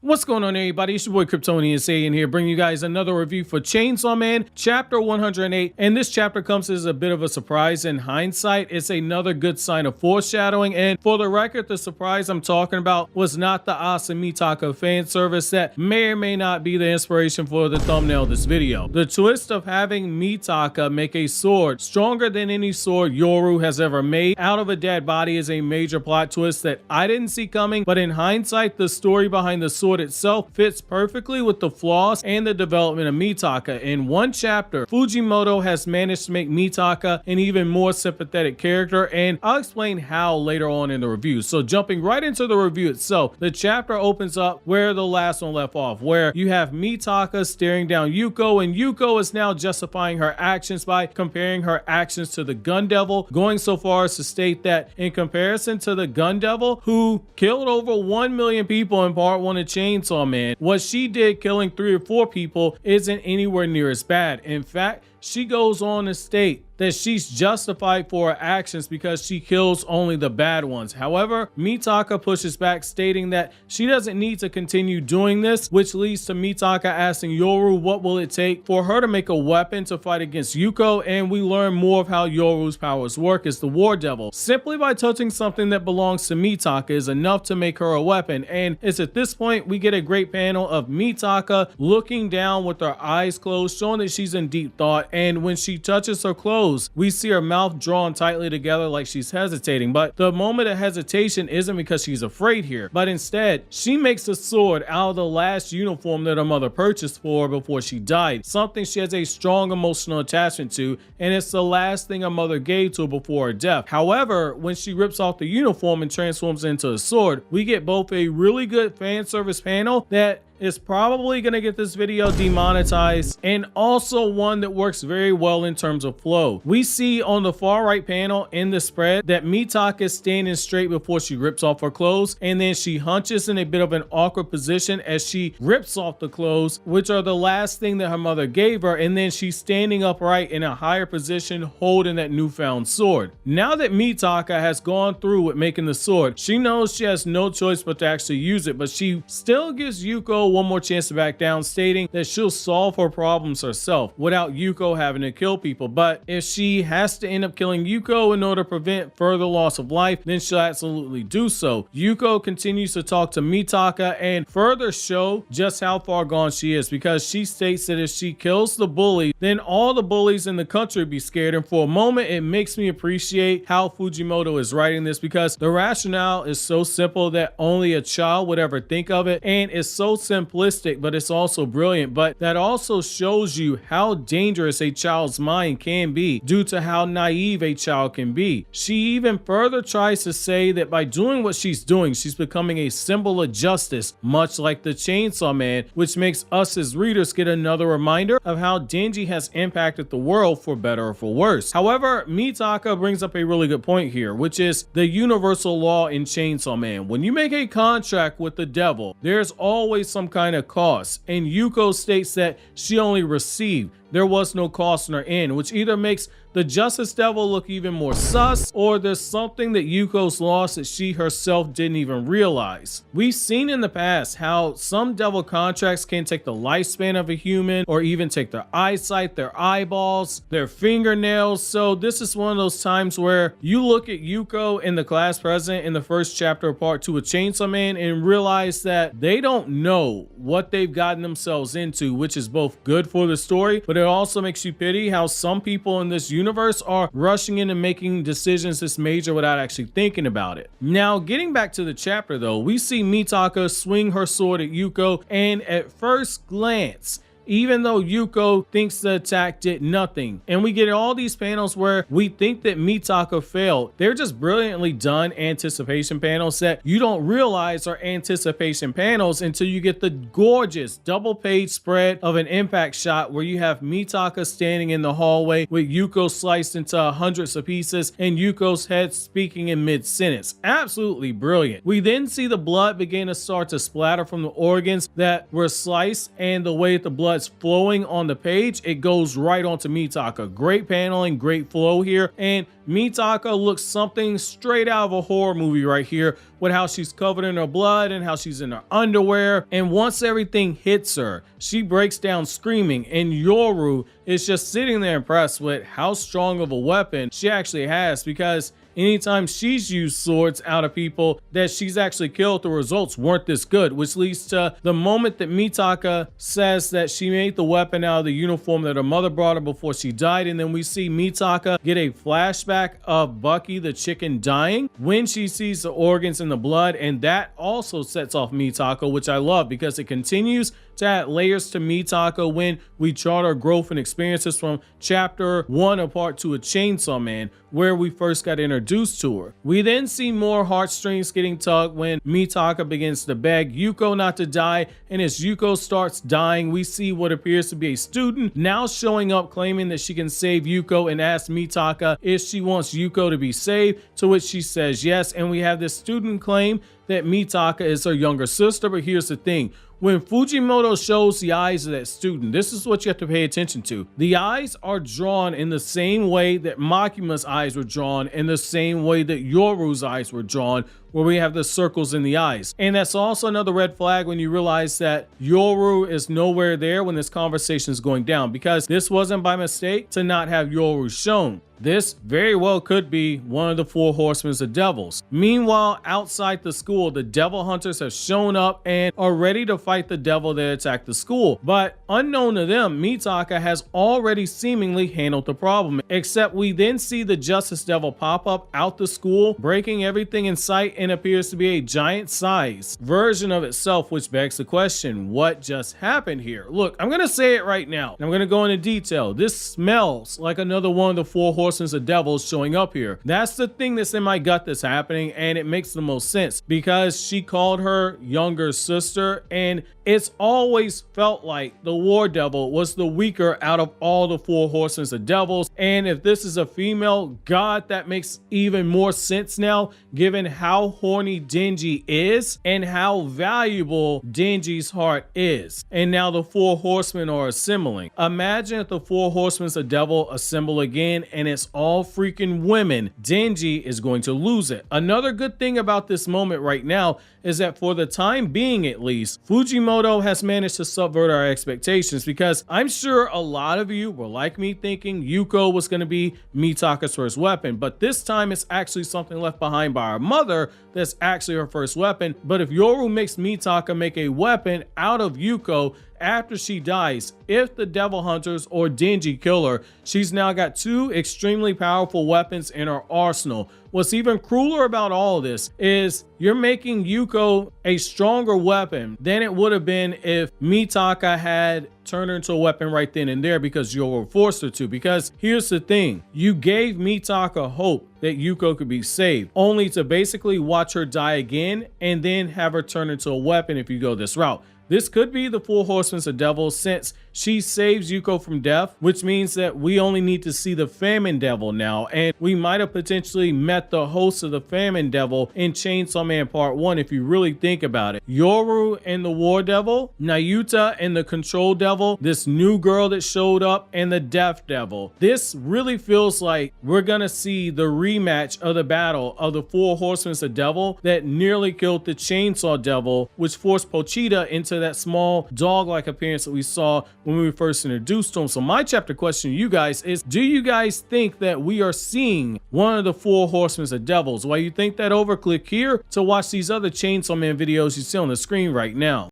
What's going on, everybody? It's your boy KRYPTONIAN SAIYAN here, bringing you guys another review for Chainsaw Man chapter 108. And this chapter comes as a bit of a surprise. In hindsight, it's another good sign of foreshadowing. And for the record, the surprise I'm talking about was not the Asa Mitaka fan service that may or may not be the inspiration for the thumbnail of this video. The twist of having Mitaka make a sword stronger than any sword Yoru has ever made out of a dead body is a major plot twist that I didn't see coming, but in hindsight, the story behind the sword itself fits perfectly with the flaws and the development of Mitaka. In one chapter, Fujimoto has managed to make Mitaka an even more sympathetic character, and I'll explain how later on in the review. So jumping right into the review itself, the chapter opens up where the last one left off, where you have Mitaka staring down Yuko, and Yuko is now justifying her actions by comparing her actions to the Gun Devil, going so far as to state that in comparison to the Gun Devil, who killed over 1 million people in part 1 of Chainsaw Man, what she did killing 3 or 4 people isn't anywhere near as bad. In fact, she goes on to state that she's justified for her actions because she kills only the bad ones. However, Mitaka pushes back, stating that she doesn't need to continue doing this, which leads to Mitaka asking Yoru what will it take for her to make a weapon to fight against Yuko, and we learn more of how Yoru's powers work as the War Devil. Simply by touching something that belongs to Mitaka is enough to make her a weapon, and it's at this point we get a great panel of Mitaka looking down with her eyes closed, showing that she's in deep thought, and when she touches her clothes, we see her mouth drawn tightly together like she's hesitating, but the moment of hesitation isn't because she's afraid here, but instead she makes a sword out of the last uniform that her mother purchased for her before she died, something she has a strong emotional attachment to, and it's the last thing her mother gave to her before her death. However, when she rips off the uniform and transforms it into a sword, we get both a really good fan service panel that is probably going to get this video demonetized, and also one that works very well in terms of flow. We see on the far right panel in the spread that Mitaka is standing straight before she rips off her clothes, and then she hunches in a bit of an awkward position as she rips off the clothes, which are the last thing that her mother gave her, and then she's standing upright in a higher position holding that newfound sword. Now that Mitaka has gone through with making the sword, she knows she has no choice but to actually use it, but she still gives Yuko one more chance to back down, stating that she'll solve her problems herself without Yuko having to kill people. But if she has to end up killing Yuko in order to prevent further loss of life, then she'll absolutely do so. Yuko continues to talk to Mitaka and further show just how far gone she is, because she states that if she kills the bully, then all the bullies in the country be scared. And for a moment, it makes me appreciate how Fujimoto is writing this, because the rationale is so simple that only a child would ever think of it, and it's so simplistic, but it's also brilliant. But that also shows you how dangerous a child's mind can be due to how naive a child can be. She even further tries to say that by doing what she's doing, she's becoming a symbol of justice, much like the Chainsaw Man, which makes us as readers get another reminder of how denji has impacted the world for better or for worse. However, Mitaka brings up a really good point here, which is the universal law in Chainsaw Man. When you make a contract with the devil, there's always some kind of cost, and Yuko states that she only received. There was no cost on her end, which either makes the Justice Devil look even more sus, or there's something that Yuko's lost that she herself didn't even realize. We've seen in the past how some devil contracts can take the lifespan of a human, or even take their eyesight, their eyeballs, their fingernails. So this is one of those times where you look at Yuko and the class president in the first chapter of part 2 of Chainsaw Man and realize that they don't know what they've gotten themselves into, which is both good for the story, but it also makes you pity how some people in this universe are rushing in and making decisions this major without actually thinking about it. Now, getting back to the chapter though, we see Mitaka swing her sword at Yuko, and at first glance, even though Yuko thinks the attack did nothing, and we get all these panels where we think that Mitaka failed, they're just brilliantly done anticipation panels that you don't realize are anticipation panels until you get the gorgeous double page spread of an impact shot where you have Mitaka standing in the hallway with Yuko sliced into hundreds of pieces and Yuko's head speaking in mid-sentence. Absolutely brilliant. We then see the blood begin to start to splatter from the organs that were sliced, and the way that the blood blood's flowing on the page, it goes right onto Mitaka. Great paneling, great flow here, and Mitaka looks something straight out of a horror movie right here with how she's covered in her blood and how she's in her underwear. And once everything hits her, she breaks down screaming, and Yoru is just sitting there impressed with how strong of a weapon she actually has, because anytime she's used swords out of people that she's actually killed, the results weren't this good, which leads to the moment that Mitaka says that she made the weapon out of the uniform that her mother brought her before she died. And then we see Mitaka get a flashback of Bucky the chicken dying when she sees the organs in the blood, and that also sets off Mitaka, which I love because it continues to add layers to Mitaka when we chart her growth and experiences from chapter 1 of part 2 of Chainsaw Man, where we first got introduced to her. We then see more heartstrings getting tugged when Mitaka begins to beg Yuko not to die, and as Yuko starts dying, we see what appears to be a student now showing up claiming that she can save Yuko and asks Mitaka if she wants Yuko to be saved, to which she says yes, and we have this student claim that Mitaka is her younger sister. But here's the thing. When Fujimoto shows the eyes of that student, this is what you have to pay attention to. The eyes are drawn in the same way that Makima's eyes were drawn, in the same way that Yoru's eyes were drawn, where we have the circles in the eyes. And that's also another red flag when you realize that Yoru is nowhere there when this conversation is going down, because this wasn't by mistake to not have Yoru shown. This very well could be one of the 4 horsemen of devils. Meanwhile, outside the school, the devil hunters have shown up and are ready to fight the devil that attacked the school. But unknown to them, Mitaka has already seemingly handled the problem, except we then see the Justice Devil pop up out the school, breaking everything in sight, and appears to be a giant size version of itself, which begs the question, what just happened here? Look, I'm gonna say it right now. I'm gonna go into detail. This smells like another one of the 4 horsemen of devils showing up here. That's the thing that's in my gut that's happening, and it makes the most sense because she called her younger sister, and it's always felt like the War Devil was the weaker out of all the 4 horsemen of devils. And if this is a female, God, that makes even more sense now, given how horny Denji is and how valuable Denji's heart is. And now the 4 horsemen are assembling. Imagine if the 4 horsemen of devil assemble again and it's all freaking women. Denji is going to lose it. Another good thing about this moment right now is that for the time being at least, Fujimoto has managed to subvert our expectations, because I'm sure a lot of you were like me thinking Yuko was going to be Mitaka's first weapon, but this time it's actually something left behind by our mother that's actually her first weapon. But if Yoru makes Mitaka make a weapon out of Yuko after she dies, if the devil hunters or Denji kill her, she's now got 2 extremely powerful weapons in her arsenal. What's even crueler about all of this is you're making Yuko a stronger weapon than it would have been if Mitaka had turned her into a weapon right then and there, because Yoru forced her to. Because here's the thing, you gave Mitaka hope that Yuko could be saved, only to basically watch her die again and then have her turn into a weapon if you go this route. This could be the 4 horsemen of devil, since she saves Yuko from death, which means that we only need to see the famine devil now, and we might have potentially met the host of the famine devil in Chainsaw Man Part 1 if you really think about it. Yoru and the War Devil, Nayuta and the Control Devil, this new girl that showed up, and the Death Devil. This really feels like we're gonna see the rematch of the battle of the 4 horsemen of devil that nearly killed the Chainsaw Devil, which forced Pochita into that small dog-like appearance that we saw when we were first introduced to him. So my chapter question to you guys is, do you guys think that we are seeing one of the 4 horsemen of devils? While you think that over, click here to watch these other Chainsaw Man videos you see on the screen right now.